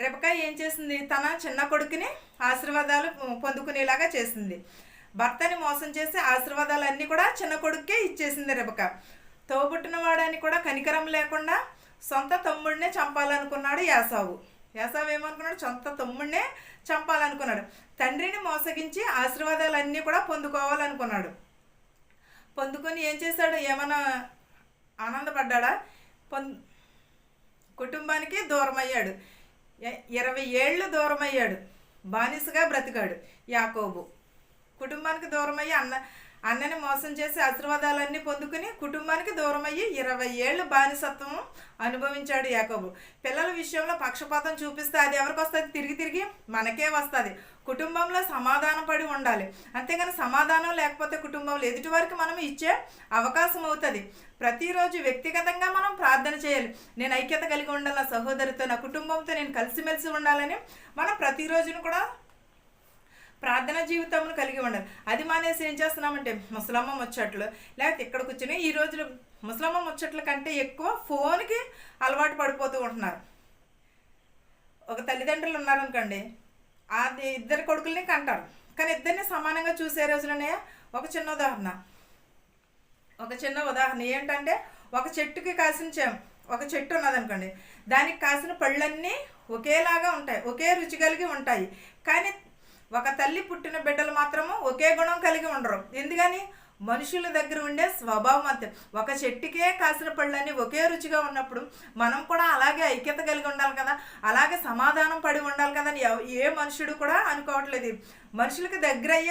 Rebecca ఏం చేసింది? తన చిన్న కొడుకుని ఆశీర్వాదాలు పొందుకునేలాగా చేసింది. భర్తని మోసం చేసి ఆశీర్వాదాలన్నీ కూడా చిన్న కొడుక్కే ఇచ్చేసింది రెబకా. తోబుట్టిన వాడని కూడా కనికరం లేకుండా సొంత తమ్ముడినే చంపాలనుకున్నాడు యాసావు. యాసావు ఏమనుకున్నాడు? సొంత తమ్ముడినే చంపాలనుకున్నాడు. తండ్రిని మోసగించి ఆశీర్వాదాలన్నీ కూడా పొందుకోవాలనుకున్నాడు. పొందుకొని ఏం చేశాడు? ఏమైనా ఆనందపడ్డా? కుటుంబానికి దూరం అయ్యాడు. 20 ఏళ్ళు దూరం అయ్యాడు. బానిసగా బ్రతికాడు యాకోబు. కుటుంబానికి దూరం అయ్యి అన్నని మోసం చేసి ఆశీర్వాదాలన్నీ పొందుకుని కుటుంబానికి దూరం అయ్యి 20 ఏళ్ళు బానిసత్వం అనుభవించాడు యాకోబు. పిల్లల విషయంలో పక్షపాతం చూపిస్తే అది ఎవరికి వస్తుంది? తిరిగి తిరిగి మనకే వస్తుంది. కుటుంబంలో సమాధానం పడి ఉండాలి. అంతేగాని సమాధానం లేకపోతే కుటుంబంలో ఎదుటి వారికి మనం ఇచ్చే అవకాశం అవుతుంది. ప్రతిరోజు వ్యక్తిగతంగా మనం ప్రార్థన చేయాలి. నేను ఐక్యత కలిగి ఉండాలి, నా సహోదరితో, నా కుటుంబంతో నేను కలిసిమెలిసి ఉండాలని మనం ప్రతిరోజును కూడా ప్రార్థన జీవితంను కలిగి ఉండాలి. అది మానేసి ఏం చేస్తున్నామంటే ముసలమ్మ ముచ్చట్లు, లేకపోతే ఇక్కడ కూర్చొని ఈ రోజులు ముసలమ్మ ముచ్చట్ల కంటే ఎక్కువ ఫోన్కి అలవాటు పడిపోతూ ఉంటున్నారు. ఒక తల్లిదండ్రులు ఉన్నారనుకోండి, అది ఇద్దరు కొడుకుల్ని కంటారు, కానీ ఇద్దరిని సమానంగా చూసే రోజులనే. ఒక చిన్న ఉదాహరణ ఏంటంటే, ఒక చెట్టుకి కాసిన ఒక చెట్టు ఉన్నదనుకోండి, దానికి కాసిన పళ్ళన్నీ ఒకేలాగా ఉంటాయి, ఒకే రుచి కలిగి ఉంటాయి. కానీ ఒక తల్లి పుట్టిన బిడ్డలు మాత్రము ఒకే గుణం కలిగి ఉండరు. ఎందుకని? మనుషుల దగ్గర ఉండే స్వభావం అంతే. ఒక చెట్టుకే కాసిన పళ్ళన్నీ ఒకే రుచిగా ఉన్నప్పుడు మనం కూడా అలాగే ఐక్యత కలిగి ఉండాలి కదా, అలాగే సమాధానం పడి ఉండాలి కదా అని ఏ మనుషుడు కూడా అనుకోవట్లేదు. మనుషులకు దగ్గర అయ్యే